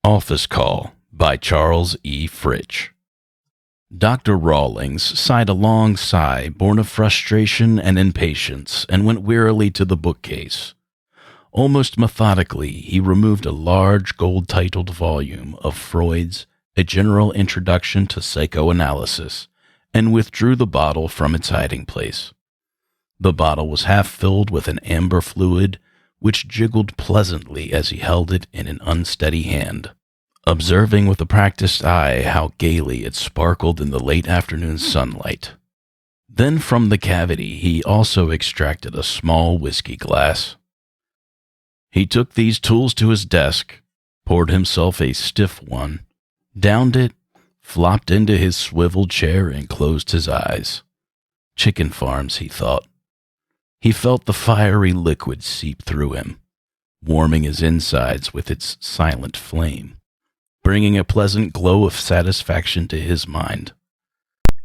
Office Call by Charles E. Fritch. Dr. Rawlings sighed a long sigh born of frustration and impatience and went wearily to the bookcase. Almost methodically, he removed a large gold-titled volume of Freud's A General Introduction to Psychoanalysis and withdrew the bottle from its hiding place. The bottle was half filled with an amber fluid which jiggled pleasantly as he held it in an unsteady hand, observing with a practiced eye how gaily it sparkled in the late afternoon sunlight. Then from the cavity he also extracted a small whiskey glass. He took these tools to his desk, poured himself a stiff one, downed it, flopped into his swivel chair, and closed his eyes. Chicken farms, he thought. He felt the fiery liquid seep through him, warming his insides with its silent flame, bringing a pleasant glow of satisfaction to his mind.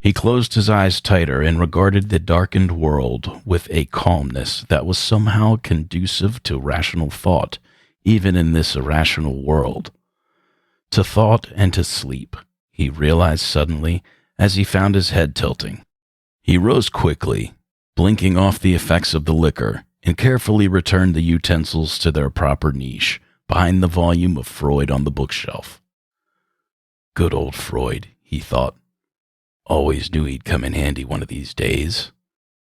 He closed his eyes tighter and regarded the darkened world with a calmness that was somehow conducive to rational thought, even in this irrational world. To thought and to sleep, he realized suddenly as he found his head tilting. He rose quickly, blinking off the effects of the liquor, and carefully returned the utensils to their proper niche behind the volume of Freud on the bookshelf. Good old Freud, he thought. Always knew he'd come in handy one of these days.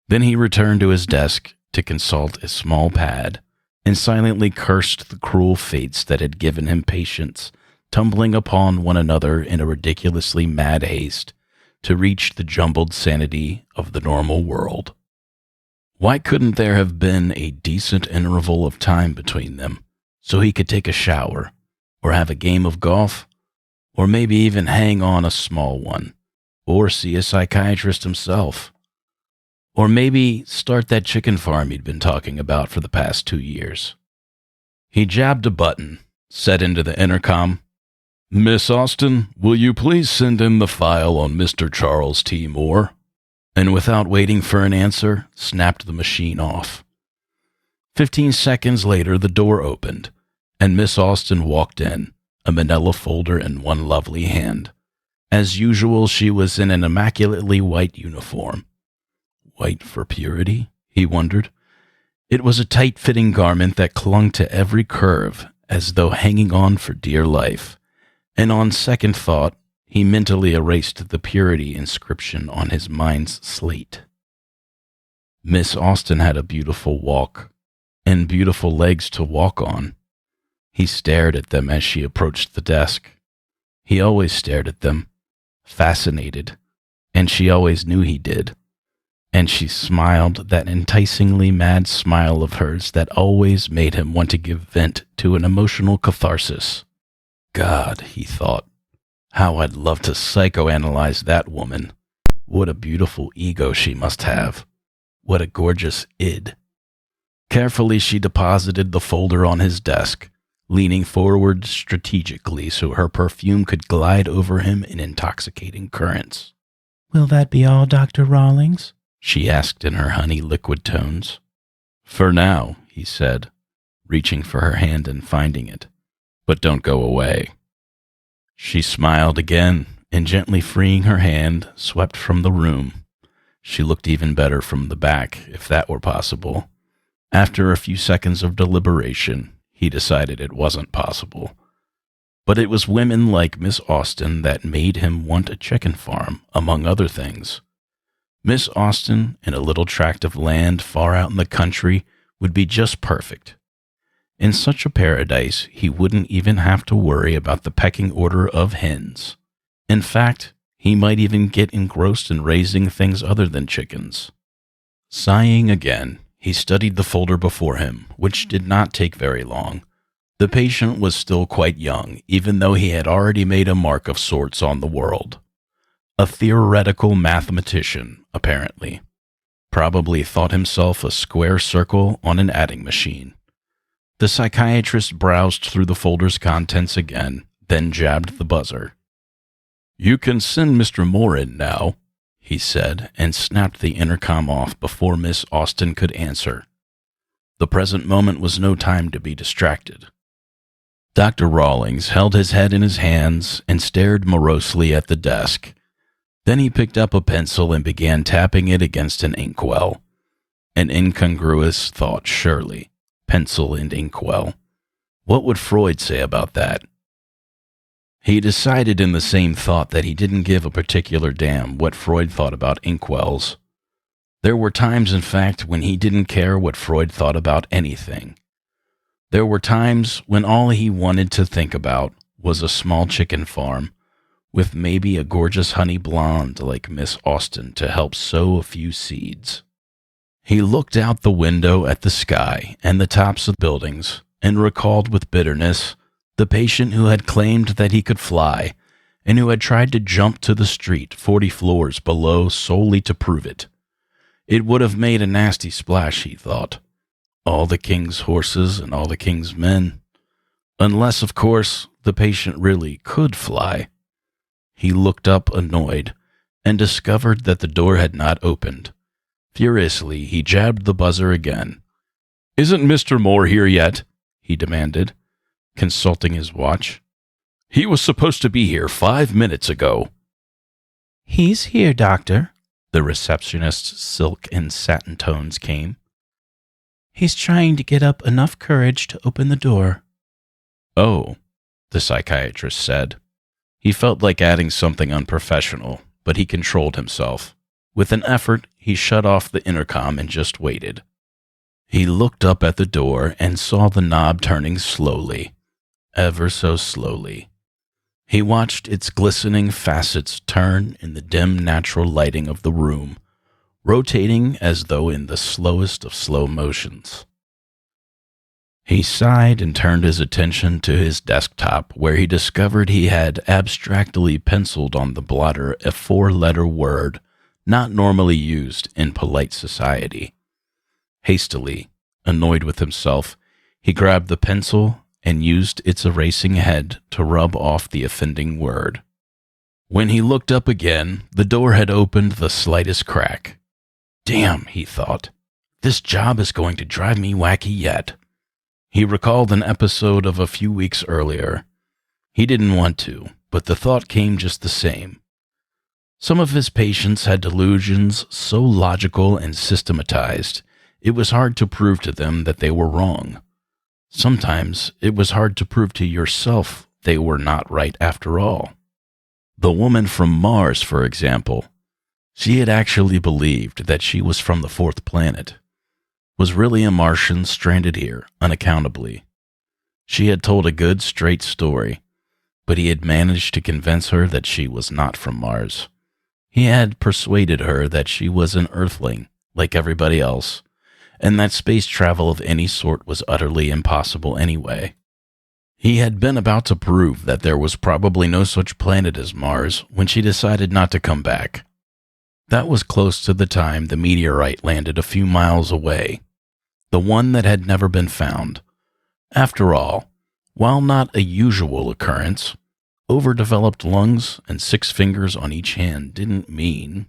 Then he returned to his desk to consult a small pad and silently cursed the cruel fates that had given him patience, tumbling upon one another in a ridiculously mad haste to reach the jumbled sanity of the normal world. Why couldn't there have been a decent interval of time between them so he could take a shower, or have a game of golf, or maybe even hang on a small one, or see a psychiatrist himself, or maybe start that chicken farm he'd been talking about for the past 2 years? He jabbed a button, said into the intercom, "Miss Austin, will you please send in the file on Mr. Charles T. Moore?" And without waiting for an answer, snapped the machine off. 15 seconds later, the door opened, and Miss Austin walked in, a manila folder in one lovely hand. As usual, she was in an immaculately white uniform. White for purity, he wondered. It was a tight-fitting garment that clung to every curve, as though hanging on for dear life, and on second thought, he mentally erased the purity inscription on his mind's slate. Miss Austin had a beautiful walk, and beautiful legs to walk on. He stared at them as she approached the desk. He always stared at them, fascinated, and she always knew he did. And she smiled that enticingly mad smile of hers that always made him want to give vent to an emotional catharsis. God, he thought. How I'd love to psychoanalyze that woman. What a beautiful ego she must have. What a gorgeous id. Carefully she deposited the folder on his desk, leaning forward strategically so her perfume could glide over him in intoxicating currents. "Will that be all, Dr. Rawlings?" she asked in her honey liquid tones. "For now," he said, reaching for her hand and finding it. "But don't go away." She smiled again, and gently freeing her hand, swept from the room. She looked even better from the back, if that were possible. After a few seconds of deliberation, he decided it wasn't possible. But it was women like Miss Austin that made him want a chicken farm, among other things. Miss Austin, in a little tract of land far out in the country, would be just perfect. In such a paradise, he wouldn't even have to worry about the pecking order of hens. In fact, he might even get engrossed in raising things other than chickens. Sighing again, he studied the folder before him, which did not take very long. The patient was still quite young, even though he had already made a mark of sorts on the world. A theoretical mathematician, apparently. Probably thought himself a square circle on an adding machine. The psychiatrist browsed through the folder's contents again, then jabbed the buzzer. "You can send Mr. Moore in now," he said, and snapped the intercom off before Miss Austin could answer. The present moment was no time to be distracted. Dr. Rawlings held his head in his hands and stared morosely at the desk. Then he picked up a pencil and began tapping it against an inkwell. An incongruous thought, surely. Pencil and inkwell. What would Freud say about that? He decided in the same thought that he didn't give a particular damn what Freud thought about inkwells. There were times, in fact, when he didn't care what Freud thought about anything. There were times when all he wanted to think about was a small chicken farm, with maybe a gorgeous honey blonde like Miss Austen to help sow a few seeds. He looked out the window at the sky and the tops of buildings and recalled with bitterness the patient who had claimed that he could fly and who had tried to jump to the street 40 floors below solely to prove it. It would have made a nasty splash, he thought. All the king's horses and all the king's men. Unless, of course, the patient really could fly. He looked up annoyed and discovered that the door had not opened. Furiously, he jabbed the buzzer again. "Isn't Mr. Moore here yet?" he demanded, consulting his watch. "He was supposed to be here 5 minutes ago." He's here, doctor. The receptionist's silk and satin tones came. He's trying to get up enough courage to open the door. "Oh," the psychiatrist said. He felt like adding something unprofessional, but he controlled himself. With an effort, he shut off the intercom and just waited. He looked up at the door and saw the knob turning slowly, ever so slowly. He watched its glistening facets turn in the dim natural lighting of the room, rotating as though in the slowest of slow motions. He sighed and turned his attention to his desktop, where he discovered he had abstractly penciled on the blotter a 4-letter word not normally used in polite society. Hastily, annoyed with himself, he grabbed the pencil and used its erasing head to rub off the offending word. When he looked up again, the door had opened the slightest crack. Damn, he thought, this job is going to drive me wacky yet. He recalled an episode of a few weeks earlier. He didn't want to, but the thought came just the same. Some of his patients had delusions so logical and systematized, it was hard to prove to them that they were wrong. Sometimes it was hard to prove to yourself they were not right after all. The woman from Mars, for example, she had actually believed that she was from the 4th planet, was really a Martian stranded here unaccountably. She had told a good, straight story, but he had managed to convince her that she was not from Mars. He had persuaded her that she was an Earthling, like everybody else, and that space travel of any sort was utterly impossible anyway. He had been about to prove that there was probably no such planet as Mars when she decided not to come back. That was close to the time the meteorite landed a few miles away, the one that had never been found. After all, while not a usual occurrence, overdeveloped lungs and 6 fingers on each hand didn't mean.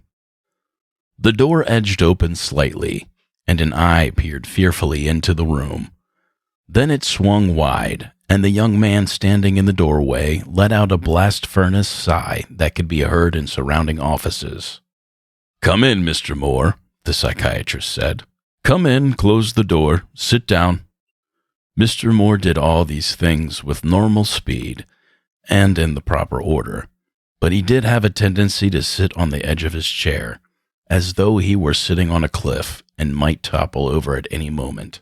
The door edged open slightly, and an eye peered fearfully into the room. Then it swung wide, and the young man standing in the doorway let out a blast furnace sigh that could be heard in surrounding offices. "Come in, Mr. Moore," the psychiatrist said. "Come in, close the door, sit down." Mr. Moore did all these things with normal speed and in the proper order, but he did have a tendency to sit on the edge of his chair, as though he were sitting on a cliff and might topple over at any moment.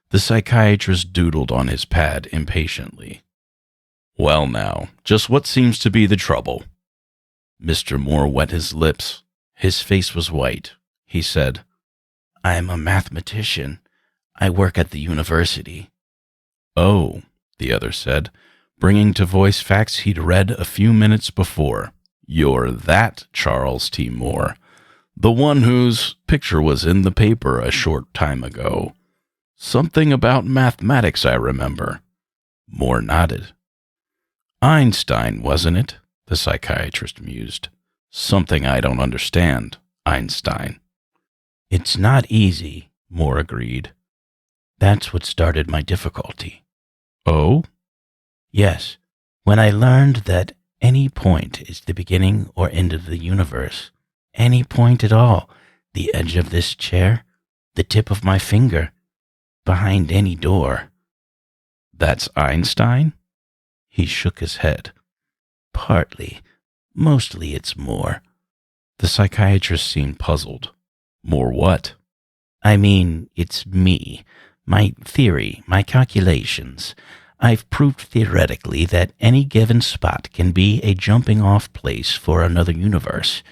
The psychiatrist doodled on his pad impatiently. "Well now, just what seems to be the trouble?" Mr. Moore wet his lips. His face was white. He said, "I'm a mathematician. I work at the university." "Oh," the other said, bringing to voice facts he'd read a few minutes before. "You're that Charles T. Moore, the one whose picture was in the paper a short time ago. Something about mathematics, I remember." Moore nodded. "Einstein, wasn't it?" the psychiatrist mused. "Something I don't understand, Einstein." It's not easy, Moore agreed. That's what started my difficulty. "Oh?" Yes, when I learned that any point is the beginning or end of the universe, any point at all, the edge of this chair, the tip of my finger, behind any door. That's Einstein? He shook his head. Partly. Mostly it's more. The psychiatrist seemed puzzled. More what? I mean, it's me, my theory, my calculations. I've proved theoretically that any given spot can be a jumping off place for another universe.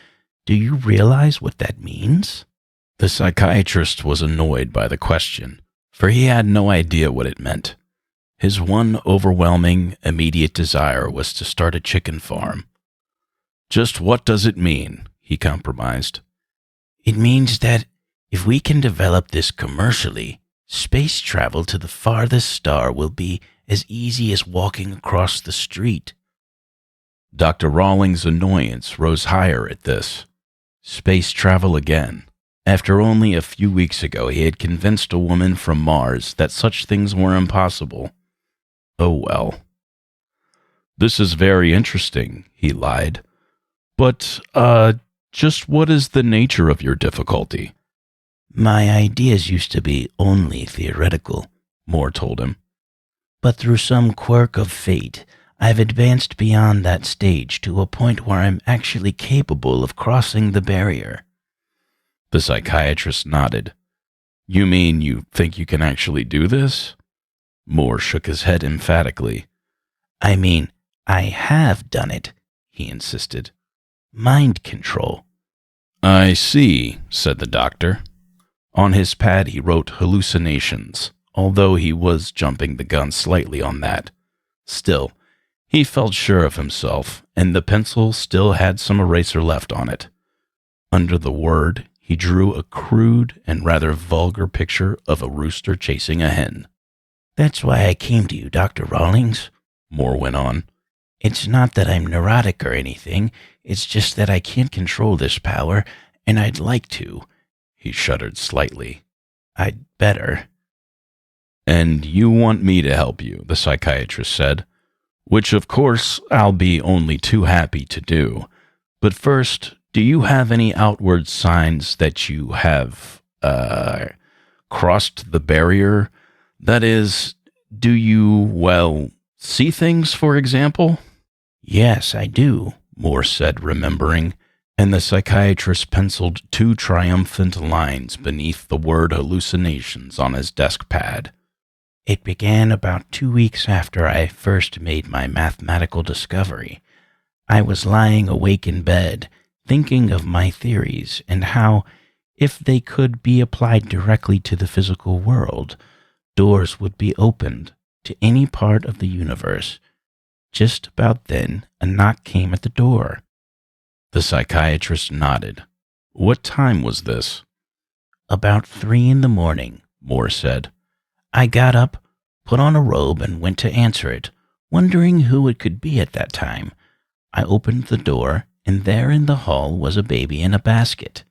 Do you realize what that means? The psychiatrist was annoyed by the question, for he had no idea what it meant. His one overwhelming, immediate desire was to start a chicken farm. Just what does it mean? He compromised. It means that if we can develop this commercially, space travel to the farthest star will be as easy as walking across the street. Dr. Rawlings' annoyance rose higher at this. Space travel again. After only a few weeks ago, he had convinced a woman from Mars that such things were impossible. Oh well. This is very interesting, he lied. But, just what is the nature of your difficulty? My ideas used to be only theoretical, Moore told him. But through some quirk of fate, I've advanced beyond that stage to a point where I'm actually capable of crossing the barrier. The psychiatrist nodded. You mean you think you can actually do this? Moore shook his head emphatically. I mean, I have done it, he insisted. Mind control. I see, said the doctor. On his pad he wrote hallucinations, although he was jumping the gun slightly on that. Still, he felt sure of himself, and the pencil still had some eraser left on it. Under the word, he drew a crude and rather vulgar picture of a rooster chasing a hen. That's why I came to you, Dr. Rawlings, Moore went on. It's not that I'm neurotic or anything, it's just that I can't control this power, and I'd like to. He shuddered slightly. I'd better. And you want me to help you, the psychiatrist said, which of course I'll be only too happy to do. But first, do you have any outward signs that you have, crossed the barrier? That is, do you, see things, for example? Yes, I do, Moore said, remembering, and the psychiatrist penciled 2 triumphant lines beneath the word hallucinations on his desk pad. It began about 2 weeks after I first made my mathematical discovery. I was lying awake in bed, thinking of my theories and how, if they could be applied directly to the physical world, doors would be opened to any part of the universe. Just about then, a knock came at the door. The psychiatrist nodded. What time was this? About 3 a.m, Moore said. I got up, put on a robe, and went to answer it, wondering who it could be at that time. I opened the door, and there in the hall was a baby in a basket.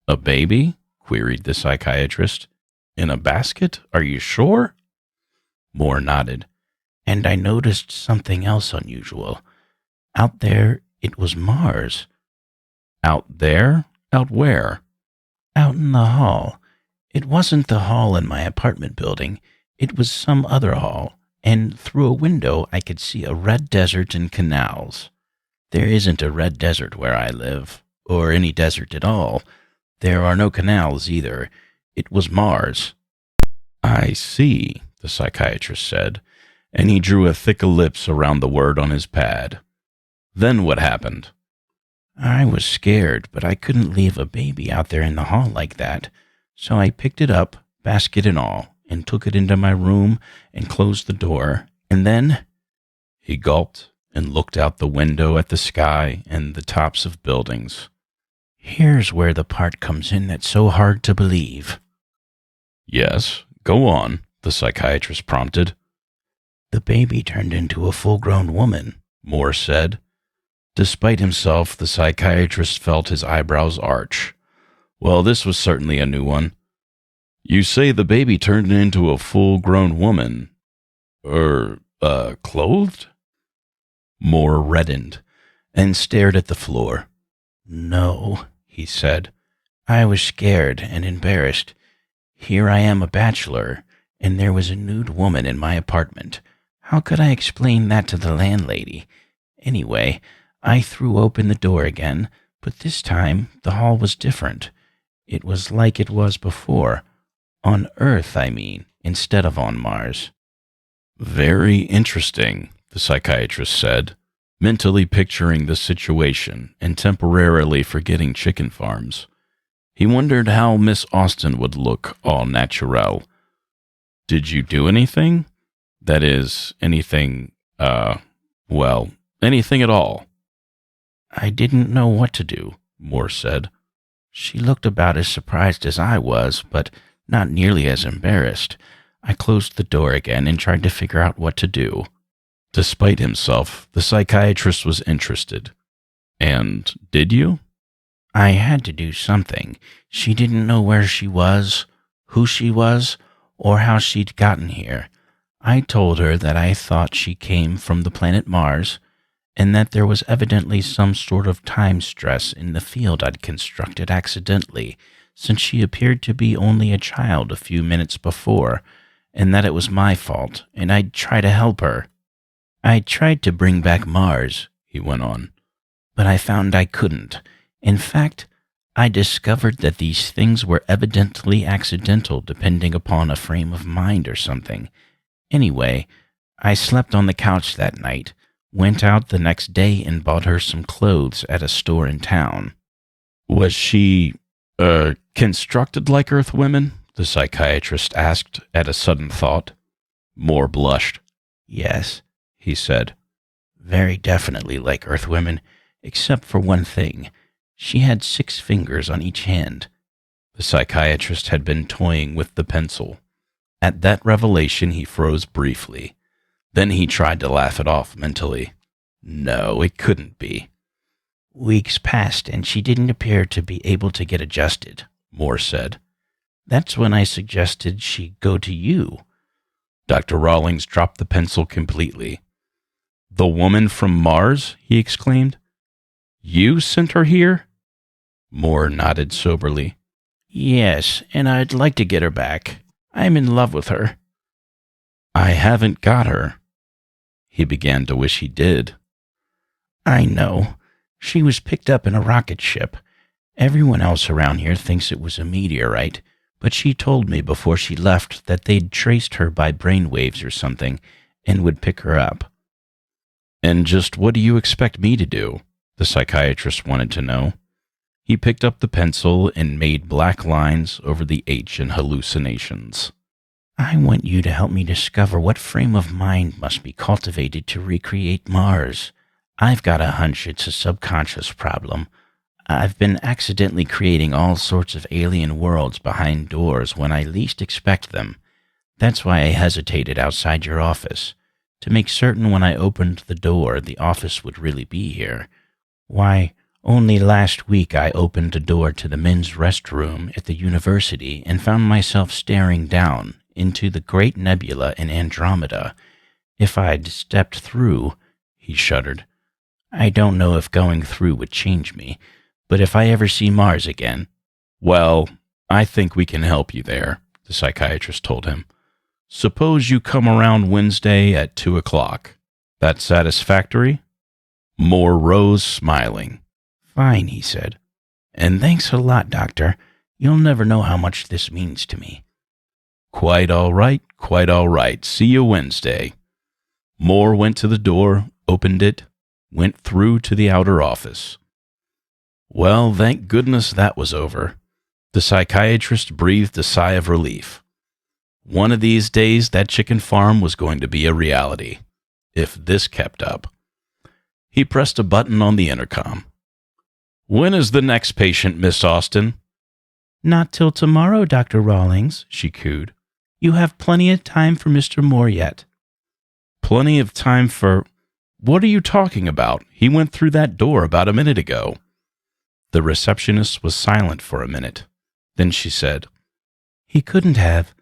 A baby? Queried the psychiatrist. In a basket? Are you sure? Moore nodded. And I noticed something else unusual. Out there, it was Mars. Out there? Out where? Out in the hall. It wasn't the hall in my apartment building. It was some other hall, and through a window I could see a red desert and canals. There isn't a red desert where I live, or any desert at all. There are no canals either. It was Mars. I see, the psychiatrist said, and he drew a thick ellipse around the word on his pad. Then what happened? I was scared, but I couldn't leave a baby out there in the hall like that. So I picked it up, basket and all, and took it into my room and closed the door. And then he gulped and looked out the window at the sky and the tops of buildings. Here's where the part comes in that's so hard to believe. Yes, go on, the psychiatrist prompted. The baby turned into a full-grown woman, Moore said. Despite himself, the psychiatrist felt his eyebrows arch. Well, this was certainly a new one. You say the baby turned into a full-grown woman. Clothed? Moore reddened and stared at the floor. No, he said. I was scared and embarrassed. Here I am a bachelor, and there was a nude woman in my apartment. How could I explain that to the landlady? Anyway, I threw open the door again, but this time the hall was different. It was like it was before. On Earth, I mean, instead of on Mars. Very interesting, the psychiatrist said, mentally picturing the situation and temporarily forgetting chicken farms. He wondered how Miss Austen would look au naturel. Did you do anything? That is, anything at all. I didn't know what to do, Moore said. She looked about as surprised as I was, but not nearly as embarrassed. I closed the door again and tried to figure out what to do. Despite himself, the psychiatrist was interested. And did you? I had to do something. She didn't know where she was, who she was, or how she'd gotten here. I told her that I thought she came from the planet Mars, and that there was evidently some sort of time stress in the field I'd constructed accidentally, since she appeared to be only a child a few minutes before, and that it was my fault, and I'd try to help her. I tried to bring back Mars, he went on, but I found I couldn't. In fact, I discovered that these things were evidently accidental depending upon a frame of mind or something. Anyway, I slept on the couch that night, went out the next day and bought her some clothes at a store in town. Was she, constructed like Earth women? The psychiatrist asked at a sudden thought. Moore blushed. Yes, he said. Very definitely like Earth women, except for one thing. She had 6 fingers on each hand. The psychiatrist had been toying with the pencil. At that revelation, he froze briefly. Then he tried to laugh it off mentally. No, it couldn't be. Weeks passed, and she didn't appear to be able to get adjusted, Moore said. That's when I suggested she go to you. Dr. Rawlings dropped the pencil completely. The woman from Mars? He exclaimed. You sent her here? Moore nodded soberly. Yes, and I'd like to get her back. I'm in love with her. I haven't got her. He began to wish he did. I know. She was picked up in a rocket ship. Everyone else around here thinks it was a meteorite, but she told me before she left that they'd traced her by brainwaves or something and would pick her up. And just what do you expect me to do? The psychiatrist wanted to know. He picked up the pencil and made black lines over the H in hallucinations. I want you to help me discover what frame of mind must be cultivated to recreate Mars. I've got a hunch it's a subconscious problem. I've been accidentally creating all sorts of alien worlds behind doors when I least expect them. That's why I hesitated outside your office, to make certain when I opened the door the office would really be here. Why, only last week I opened a door to the men's restroom at the university and found myself staring down into the great nebula in Andromeda. If I'd stepped through, he shuddered. I don't know if going through would change me, but if I ever see Mars again... Well, I think we can help you there, the psychiatrist told him. Suppose you come around Wednesday at 2 o'clock. That satisfactory? Moore rose, smiling. Fine, he said. And thanks a lot, Doctor. You'll never know how much this means to me. Quite all right, quite all right. See you Wednesday. Moore went to the door, opened it, went through to the outer office. Well, thank goodness that was over. The psychiatrist breathed a sigh of relief. One of these days, that chicken farm was going to be a reality, if this kept up. He pressed a button on the intercom. When is the next patient, Miss Austen? Not till tomorrow, Dr. Rawlings, she cooed. You have plenty of time for Mr. Moore yet. Plenty of time for... What are you talking about? He went through that door about a minute ago. The receptionist was silent for a minute. Then she said, He couldn't have.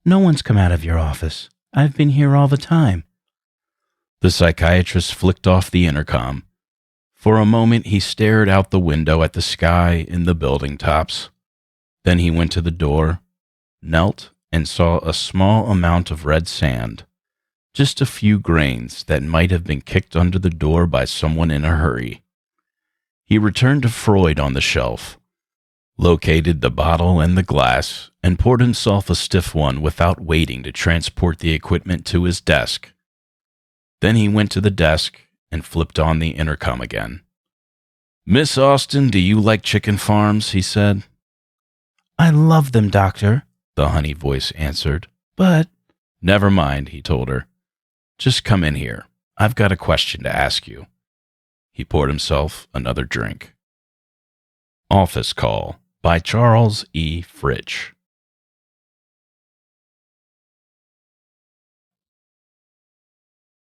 No one's come out of your office. I've been here all the time. The psychiatrist flicked off the intercom. For a moment, he stared out the window at the sky and the building tops. Then he went to the door, knelt, and saw a small amount of red sand, just a few grains that might have been kicked under the door by someone in a hurry. He returned to Freud on the shelf, located the bottle and the glass, and poured himself a stiff one without waiting to transport the equipment to his desk. Then he went to the desk and flipped on the intercom again. "Miss Austin, do you like chicken farms?" he said. "I love them, doctor," the honey voice answered. "but—" "Never mind," he told her. "Just come in here. I've got a question to ask you." He poured himself another drink. Office Call by Charles E. Fritch.